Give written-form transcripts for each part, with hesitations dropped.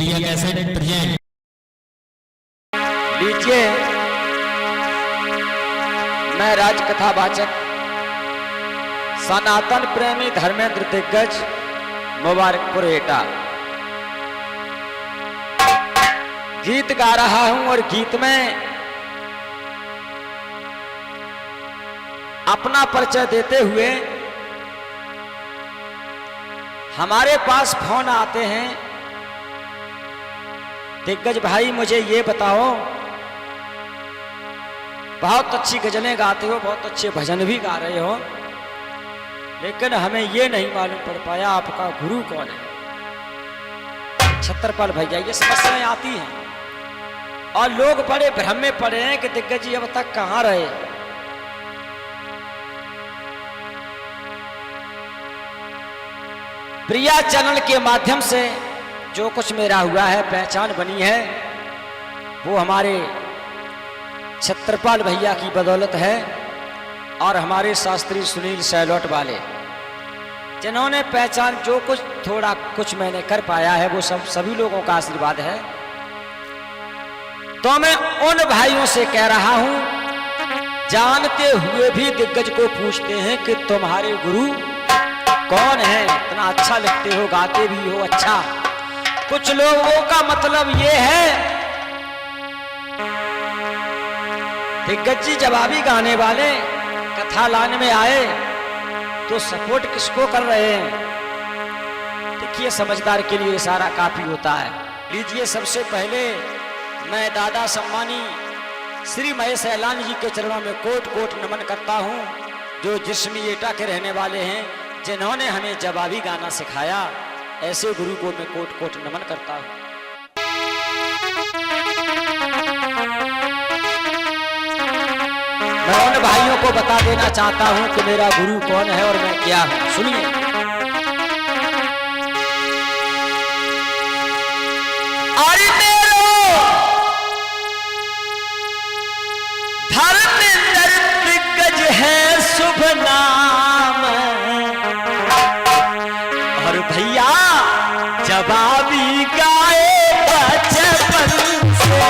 प्रिया cassette present. लीजिए, मैं राजकथावाचक सनातन प्रेमी धर्मेंद्र दिग्गज मुबारकपुर एटा गीत गा रहा हूं और गीत में अपना परिचय देते हुए हमारे पास फोन आते हैं, दिग्गज भाई मुझे ये बताओ, बहुत अच्छी गजलें गाते हो, बहुत अच्छे भजन भी गा रहे हो, लेकिन हमें ये नहीं मालूम पड़ पाया आपका गुरु कौन है। छत्रपाल भैया, ये समस्याएं आती हैं और लोग बड़े भ्रम में पड़े हैं कि दिग्गज जी अब तक कहां रहे। प्रिया चैनल के माध्यम से जो कुछ मेरा हुआ है, पहचान बनी है, वो हमारे छत्रपाल भैया की बदौलत है और हमारे शास्त्री सुनील सैलोट वाले, जिन्होंने पहचान जो कुछ थोड़ा कुछ मैंने कर पाया है, वो सब सभी लोगों का आशीर्वाद है। तो मैं उन भाइयों से कह रहा हूं, जानते हुए भी दिग्गज को पूछते हैं कि तुम्हारे गुरु कौन है। इतना अच्छा लिखते हो, गाते भी हो अच्छा। कुछ लोगों का मतलब ये है, दिग्गज जी जवाबी गाने वाले कथा लाने में आए तो सपोर्ट किसको कर रहे हैं। देखिए, समझदार के लिए इशारा काफी होता है। लीजिए, सबसे पहले मैं दादा सम्मानी श्री महेश ऐलान जी के चरणों में कोट कोट नमन करता हूं, जो जिस्मी एटा के रहने वाले हैं, जिन्होंने हमें जवाबी गाना सिखाया। ऐसे गुरु को मैं कोट कोट नमन करता हूं। मैं उन भाइयों को बता देना चाहता हूं कि मेरा गुरु कौन है और मैं क्या हूं। सुनिए, अरे मेरो धर्मेंद्र दिग्गज है शुभ नाम, और भैया जवाबी गाए बचपन से।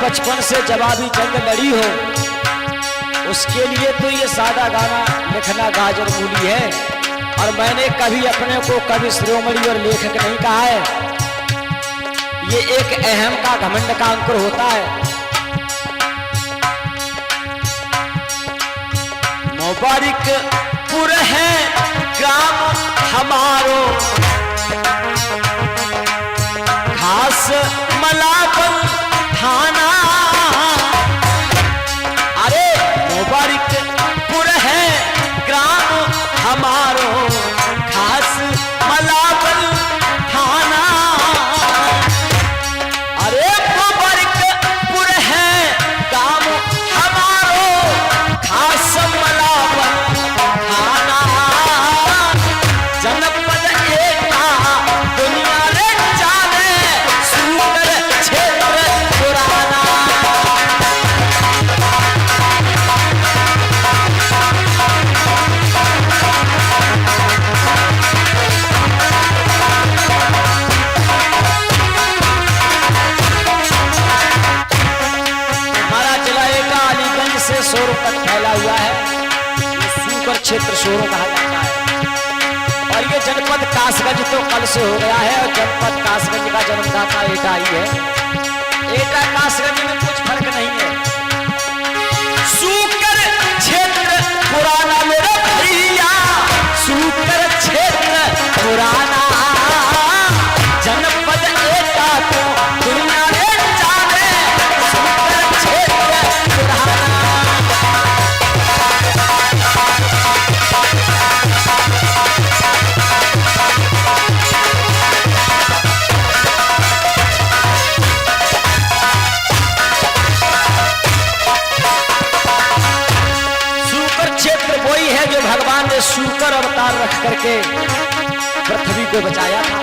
बचपन से जवाबी जंग लड़ी हो, उसके लिए तो ये सादा गाना लिखना गाजर मूली है। और मैंने कभी अपने को कवि शिरोमणि और लेखक नहीं कहा है। ये एक अहम का, घमंड का अंकुर होता है। मुबारकपुर है ग्राम हमारो, खास मलापन थाना। अरे मुबारकपुर है ग्राम हमारो, खास मलापन थाना। अरे मुबारकपुर है गांव हमारो, खास मलापन थाना। जनपद एटा दुनिया रे जाने, सुंदर क्षेत्र पुराना। हमारा जिला एटा अलीगंज से सोरो तक फैला हुआ है। ये सुंदर क्षेत्र सोरो कहा जाता है। और ये जनपद कासगंज तो कल से हो गया है, और जनपद कासगंज का जन्मदाता एटा ही है। एटा कासगंज में कुछ फर्क नहीं है। सुकर क्षेत्र पुराना मेरा भैया, सुकर क्षेत्र पुराना। जनपद एटा करके पृथ्वी को बचाया था।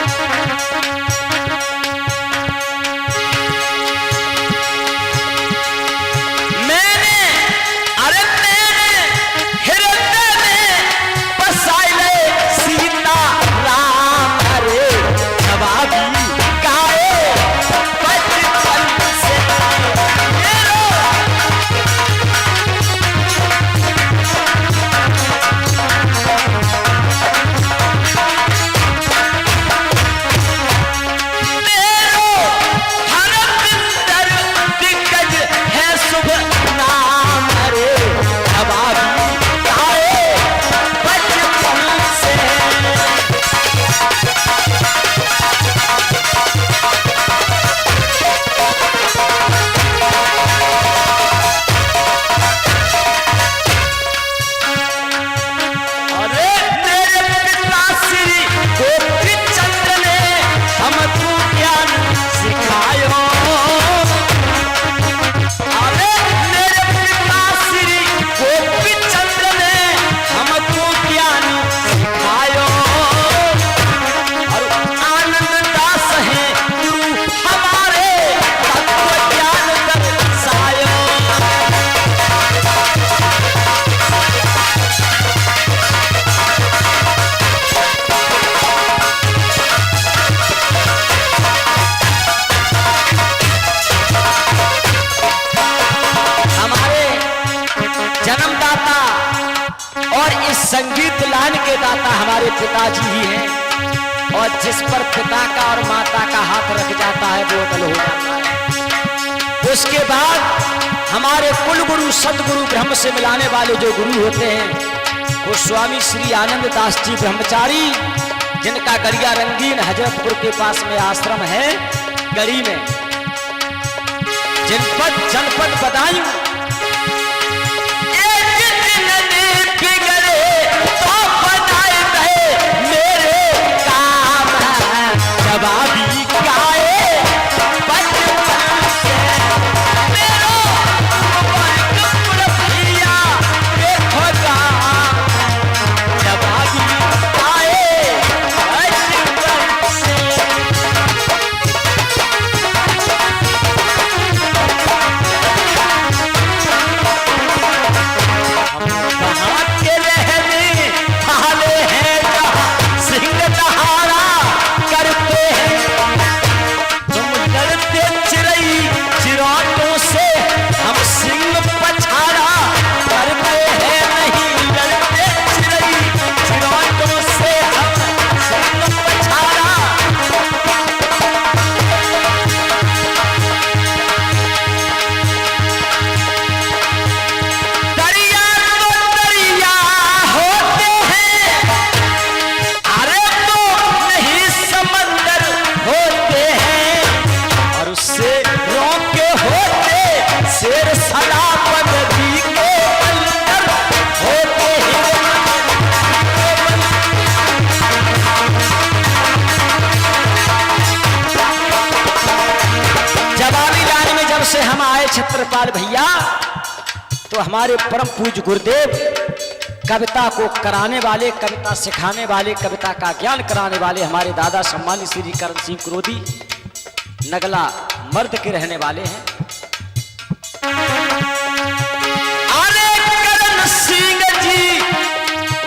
संगीत लान के दाता हमारे पिताजी ही हैं, और जिस पर पिता का और माता का हाथ रख जाता है वो अटल हो जाता है। उसके बाद हमारे कुल गुरु सदगुरु ब्रह्म से मिलाने वाले जो गुरु होते हैं वो स्वामी श्री आनंद दास जी ब्रह्मचारी, जिनका गड़िया रंगीन हजरतपुर के पास में आश्रम है गढ़ी में, जनपद बदायूं। से हम आए छत्रपाल भैया, तो हमारे परम पूज्य गुरुदेव कविता को कराने वाले, कविता सिखाने वाले, कविता का ज्ञान कराने वाले हमारे दादा सम्मानित श्री करण सिंह क्रोधी नगला मर्द के रहने वाले हैं। अरे करण सिंह जी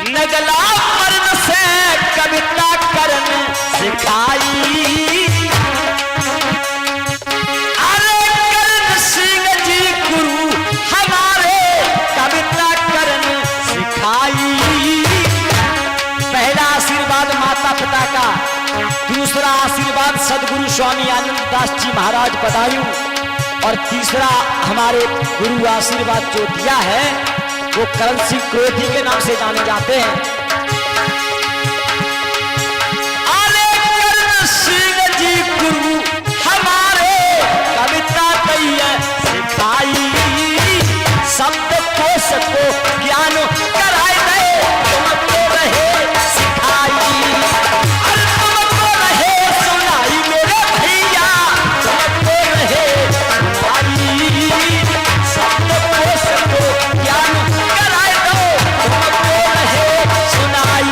नगला मर्द से कविता करण सिखाई, दूसरा आशीर्वाद सदगुरु स्वामी आनंद दास जी महाराज बदायूं, और तीसरा हमारे गुरु आशीर्वाद जो दिया है वो करण सिंह क्रोधी के नाम से जाने जाते हैं। अरे करण सिंह जी गुरु हमारे कविता दैया सिखाई, शब्द कोश को ज्ञान कराए दे तुमको रहे सिखाई। ज्ञान कराए दो तुमको रहे सुनाई।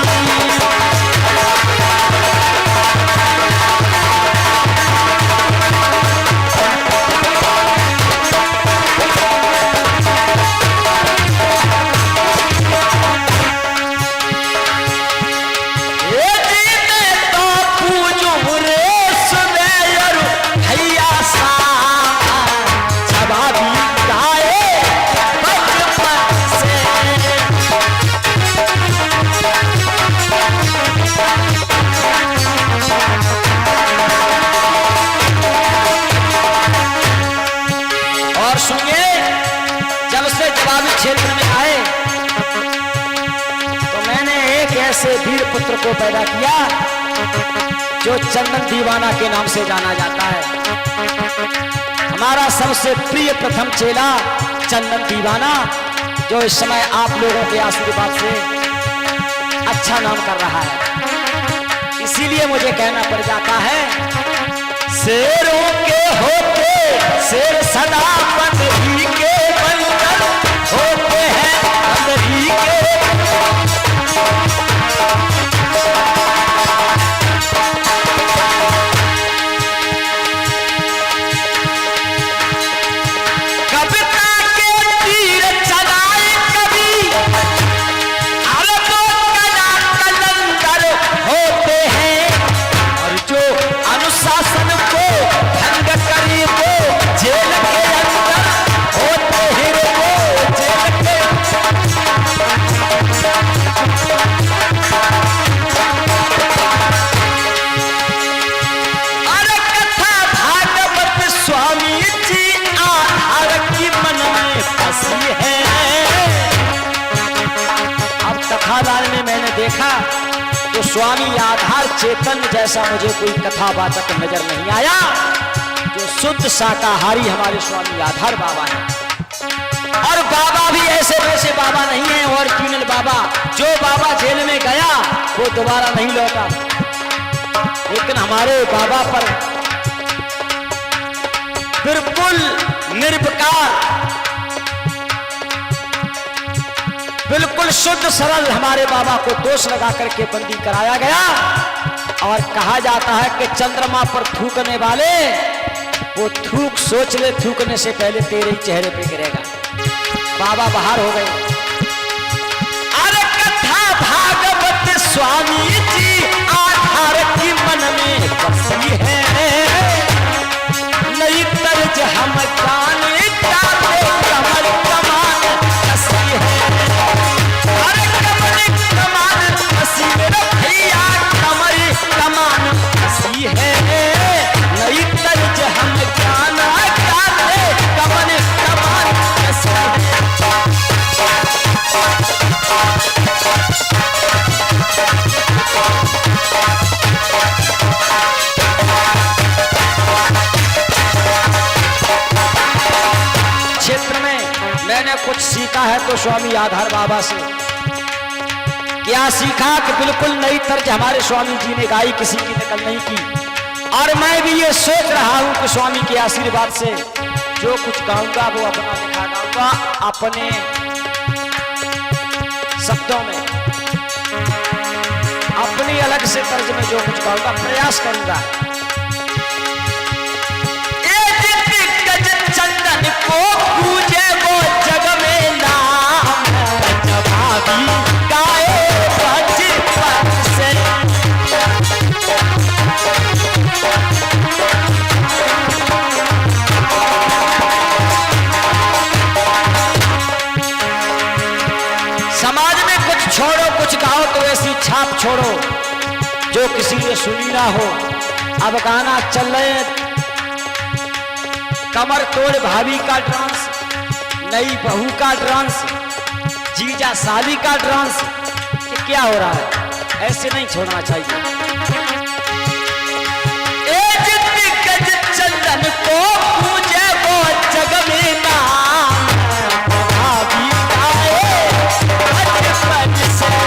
पुत्र को पैदा किया जो चंदन दीवाना के नाम से जाना जाता है। हमारा सबसे प्रिय प्रथम चेला चंदन दीवाना, जो इस समय आप लोगों के आशीर्वाद से अच्छा नाम कर रहा है। इसीलिए मुझे कहना पड़ जाता है, शेरों के होते शेर सदा बंदरी के बनकर होते हैं बंदरी के। में मैंने देखा तो स्वामी आधार चेतन जैसा मुझे कोई कथावाचक नजर नहीं आया। जो शुद्ध शाकाहारी हमारे स्वामी आधार बाबा हैं, और बाबा भी ऐसे वैसे बाबा नहीं है, ओरिजिनल बाबा। जो बाबा जेल में गया वो दोबारा नहीं लौटा, लेकिन हमारे बाबा पर बिल्कुल निर्विकार, बिल्कुल शुद्ध सरल हमारे बाबा को दोष लगा करके बंदी कराया गया। और कहा जाता है कि चंद्रमा पर थूकने वाले वो थूक सोच ले, थूकने से पहले तेरे ही चेहरे पे गिरेगा। बाबा बाहर हो गए। अरे कथा भागवत स्वामी जी आधार की मन में बसी है, नई तर्ज हम जाने जाते कमर कमान कसी है। अरे कमर कमान कसी मेरे भैया, कमर कमान कसी है, नई तर्ज हम जाना जाते कमर कमान कसी है। क्षेत्र में मैंने कुछ सीखा है तो स्वामी आधार बाबा से। क्या सीखा कि बिल्कुल नई तर्ज हमारे स्वामी जी ने गाई, किसी की नकल नहीं की। और मैं भी ये सोच रहा हूं कि स्वामी के आशीर्वाद से जो कुछ गाऊंगा वो अपना लिखा गाऊंगा, अपने शब्दों में, अपनी अलग से तर्ज में जो कुछ गाऊंगा प्रयास करूंगा। चंदन को पूजे वो जग में नाम, जवाबी गाए बचपन से। समाज में कुछ छोड़ो कुछ गाओ तो ऐसी छाप छोड़ो जो किसी ने सुनी ना हो। अब गाना चल रहे कमर तोड़ भाभी का डांस, नई बहू का डांस, जीजा साली का डांस, ये क्या हो रहा है? ऐसे नहीं छोड़ना चाहिए। चंदन को पूजे वो जग में नाम, भाभी गाए बचपन से।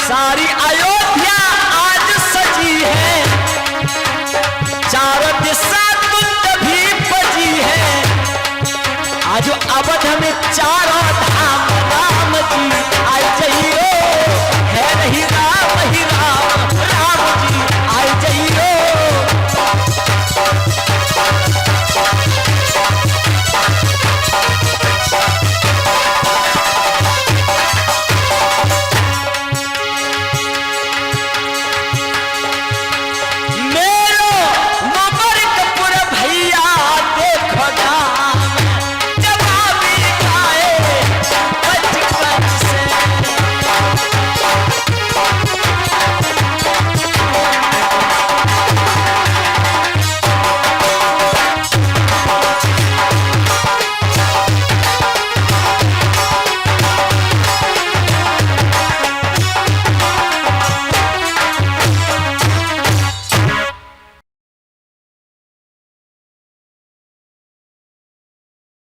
सारी अयोध्या आज सजी है, चारों दिशा तुंद भी बजी है। आज अवध में 4